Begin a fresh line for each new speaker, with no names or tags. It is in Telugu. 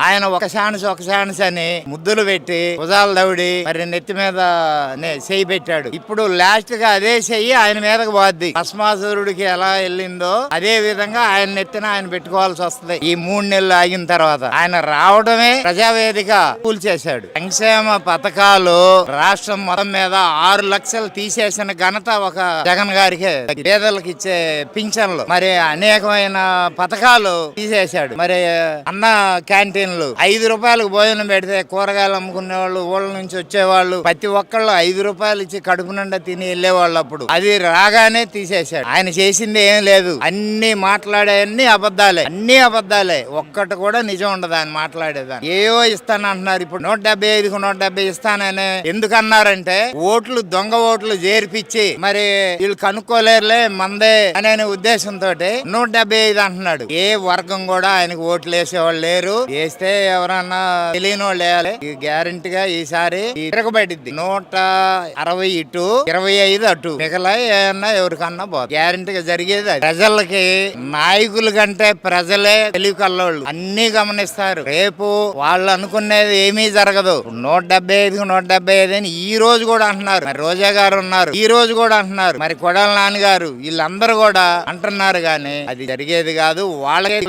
ఆయన ఒక ఛాన్స్ అని ముద్దులు పెట్టి భుజాలు దౌడి మరి నెత్తి మీద చెయ్యి పెట్టాడు. ఇప్పుడు లాస్ట్ గా అదే చెయ్యి ఆయన మీదకి పోద్ది. భస్మాసురుడికి ఎలా వెళ్ళిందో అదే విధంగా ఆయన నెత్తిన ఆయన పెట్టుకోవాల్సి వస్తుంది. ఈ 3 నెలలు ఆగిన తర్వాత ఆయన రావడమే ప్రజావేదిక కూల్చేశాడు. సంక్షేమ పథకాలు రాష్ట్రం మొత్తం మీద 6 లక్షలు తీసేసిన ఘనత ఒక జగన్ గారికి. పేదలకు ఇచ్చే పింఛన్లు మరి అనేకమైన పథకాలు తీసేశాడు. మరి అన్న క్యాంటీన్లు 5 రూపాయలకు భోజనం పెడితే కూరగాయలు అమ్ముకునే వాళ్ళు ఊళ్ళ నుంచి వచ్చేవాళ్ళు ప్రతి ఒక్కళ్ళు 5 రూపాయలు ఇచ్చి కడుపు నిండా తిని వెళ్ళేవాళ్ళు. అప్పుడు అది రాగానే తీసేశాడు. ఆయన చేసింది ఏం లేదు. అన్ని మాట్లాడే అన్ని అబద్ధాలే ఒక్కటి కూడా నిజం ఉండదు ఆయన మాట్లాడేదాన్ని. ఏవో ఇస్తానంటున్నారు. ఇప్పుడు 175కు 170 ఇస్తానని ఎందుకన్నారంటే ఓట్లు దొంగ ఓట్లు చేర్పిచ్చి మరి వీళ్ళు కనుక్కోలేరులే మందే అనే ఉద్దేశంతో 175 అంటున్నాడు. ఏ వర్గం కూడా ఆయనకు ఓట్లు వేసేవాళ్ళు లేరు. వేస్తే ఎవరన్నా తెలియని వాళ్ళు వేయాలి. గ్యారంటీగా ఈసారి తిరగబడిద్ది. 160 ఇటు 25 అటు మిగలా ఏమన్నా ఎవరికన్నా పోదు. గ్యారంటీగా జరిగేది అది. ప్రజలకి నాయకుల కంటే ప్రజలే తెలివి కల్లోళ్ళు అన్ని గమనిస్తారు. రేపు వాళ్ళు అనుకునేది ఏమీ జరగదు. 175కు 175 అని ఈ రోజు కూడా అంటున్నారు. మరి రోజా గారు ఉన్నారు, ఈ రోజు కూడా అంటున్నారు. మరి కొడాల నాన్నగారు వీళ్ళందరూ కూడా అంటున్నారు. గానీ అది జరిగేది కాదు. వాళ్ళకే